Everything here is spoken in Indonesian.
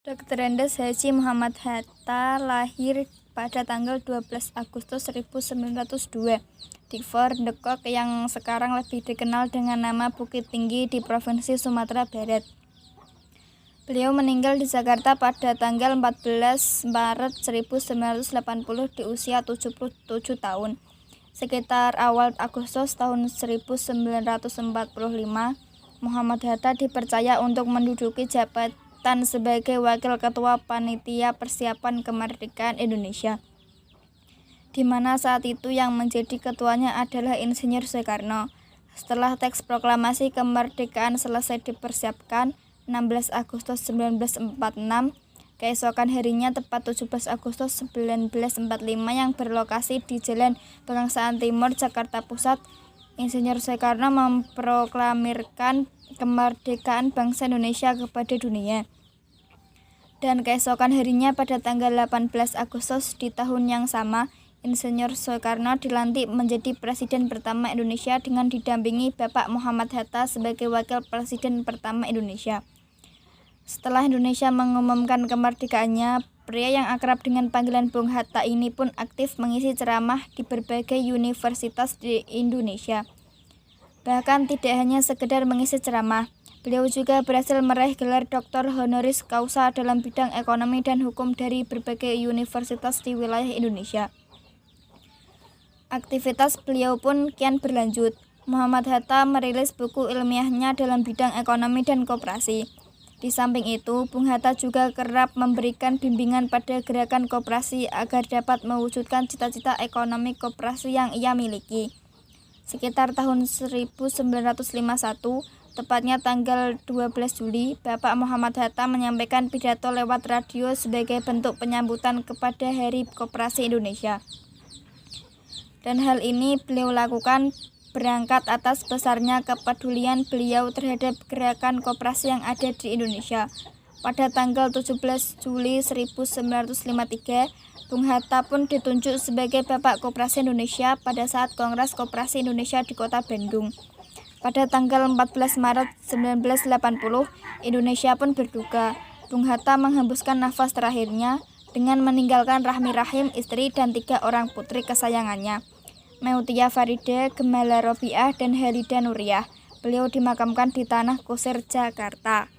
Dr. Andes Haji Muhammad Hatta lahir pada tanggal 12 Agustus 1902 di Fort de Kock yang sekarang lebih dikenal dengan nama Bukit Tinggi di Provinsi Sumatera Barat. Beliau meninggal di Jakarta pada tanggal 14 Maret 1980 di usia 77 tahun. Sekitar awal Agustus tahun 1945, Muhammad Hatta dipercaya untuk menduduki jabatan sebagai Wakil Ketua Panitia Persiapan Kemerdekaan Indonesia, di mana saat itu yang menjadi ketuanya adalah Insinyur Soekarno. Setelah teks proklamasi kemerdekaan selesai dipersiapkan 16 Agustus 1945, keesokan harinya tepat 17 Agustus 1945 yang berlokasi di Jalan Pegangsaan Timur, Jakarta Pusat, Insinyur Soekarno memproklamirkan kemerdekaan bangsa Indonesia kepada dunia. Dan keesokan harinya pada tanggal 18 Agustus di tahun yang sama, Insinyur Soekarno dilantik menjadi Presiden pertama Indonesia dengan didampingi Bapak Muhammad Hatta sebagai Wakil Presiden pertama Indonesia. Setelah Indonesia mengumumkan kemerdekaannya, pria yang akrab dengan panggilan Bung Hatta ini pun aktif mengisi ceramah di berbagai universitas di Indonesia. Bahkan tidak hanya sekedar mengisi ceramah, beliau juga berhasil meraih gelar Doktor Honoris Causa dalam bidang ekonomi dan hukum dari berbagai universitas di wilayah Indonesia. Aktivitas beliau pun kian berlanjut. Muhammad Hatta merilis buku ilmiahnya dalam bidang ekonomi dan koperasi. Di samping itu, Bung Hatta juga kerap memberikan bimbingan pada gerakan koperasi agar dapat mewujudkan cita-cita ekonomi koperasi yang ia miliki. Sekitar tahun 1951, tepatnya tanggal 12 Juli, Bapak Muhammad Hatta menyampaikan pidato lewat radio sebagai bentuk penyambutan kepada Hari Koperasi Indonesia. Dan hal ini beliau lakukan berangkat atas besarnya kepedulian beliau terhadap gerakan koperasi yang ada di Indonesia. Pada tanggal 17 Juli 1953, Bung Hatta pun ditunjuk sebagai Bapak Koperasi Indonesia pada saat Kongres Koperasi Indonesia di Kota Bandung. Pada tanggal 14 Maret 1980, Indonesia pun berduka. Bung Hatta menghembuskan nafas terakhirnya dengan meninggalkan Rahmi Rahim, istri dan 3 orang putri kesayangannya, Meutia Farida, Gemala Robiah, dan Halida Nuriyah. Beliau dimakamkan di Tanah Kusir, Jakarta.